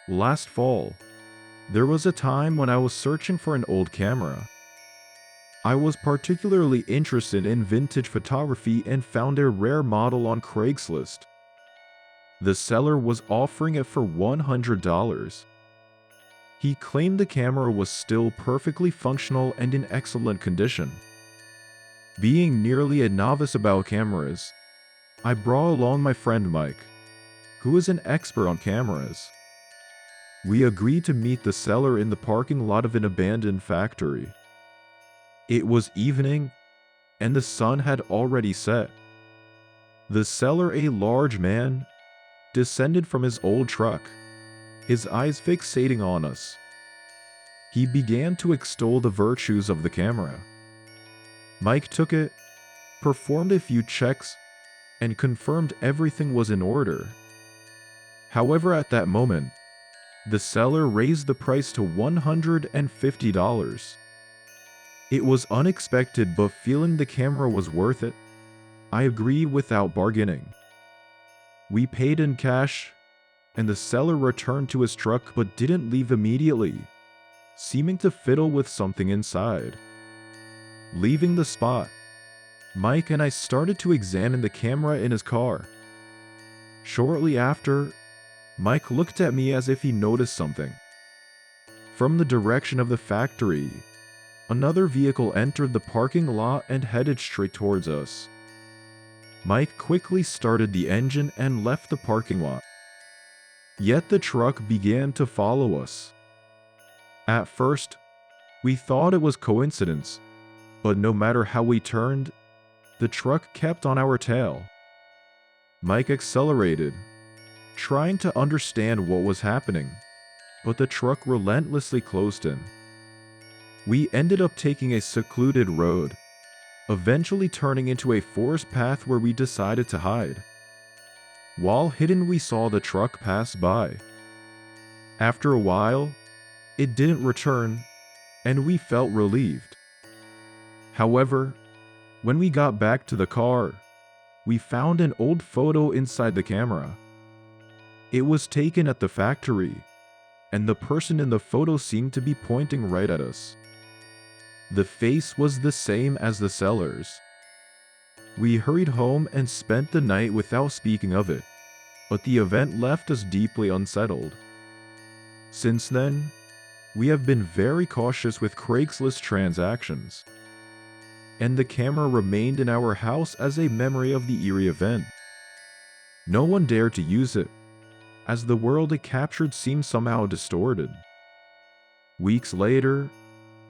Last fall, there was a time when I was searching for an old camera. I was particularly interested in vintage photography and found a rare model on Craigslist. The seller was offering it for $100. He claimed the camera was still perfectly functional and in excellent condition. Being nearly a novice about cameras, I brought along my friend Mike, who is an expert on cameras. We agreed to meet the seller in the parking lot of an abandoned factory. It was evening, and the sun had already set. The seller, a large man, descended from his old truck, his eyes fixating on us. He began to extol the virtues of the camera. Mike took it, performed a few checks, and confirmed everything was in order. However, at that moment, the seller raised the price to $150. It was unexpected, but feeling the camera was worth it, I agreed without bargaining. We paid in cash, and the seller returned to his truck but didn't leave immediately, seeming to fiddle with something inside. Leaving the spot, Mike and I started to examine the camera in his car. Shortly after, Mike looked at me as if he noticed something. From the direction of the factory, another vehicle entered the parking lot and headed straight towards us. Mike quickly started the engine and left the parking lot. Yet the truck began to follow us. At first, we thought it was coincidence, but no matter how we turned, the truck kept on our tail. Mike accelerated, trying to understand what was happening, but the truck relentlessly closed in. We ended up taking a secluded road, eventually turning into a forest path where we decided to hide. While hidden, we saw the truck pass by. After a while, it didn't return, and we felt relieved. However, when we got back to the car, we found an old photo inside the camera. It was taken at the factory, and the person in the photo seemed to be pointing right at us. The face was the same as the seller's. We hurried home and spent the night without speaking of it, but the event left us deeply unsettled. Since then, we have been very cautious with Craigslist transactions, and the camera remained in our house as a memory of the eerie event. No one dared to use it, as the world it captured seemed somehow distorted. Weeks later,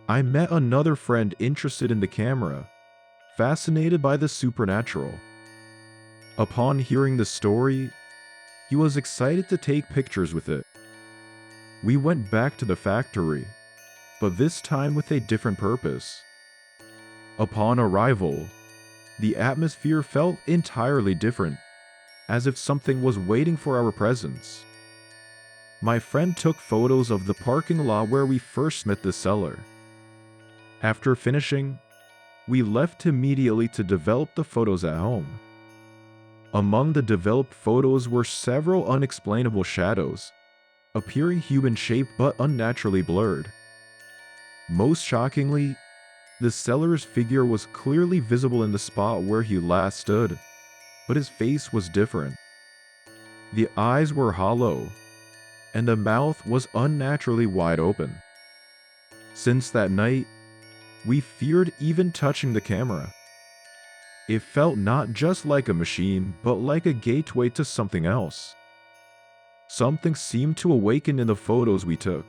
I met another friend interested in the camera, fascinated by the supernatural. Upon hearing the story, he was excited to take pictures with it. We went back to the factory, but this time with a different purpose. Upon arrival, the atmosphere felt entirely different, as if something was waiting for our presence. My friend took photos of the parking lot where we first met the seller. After finishing, we left immediately to develop the photos at home. Among the developed photos were several unexplainable shadows, appearing human-shaped but unnaturally blurred. Most shockingly, the seller's figure was clearly visible in the spot where he last stood, but his face was different. The eyes were hollow, and the mouth was unnaturally wide open. Since that night, we feared even touching the camera. It felt not just like a machine, but like a gateway to something else. Something seemed to awaken in the photos we took.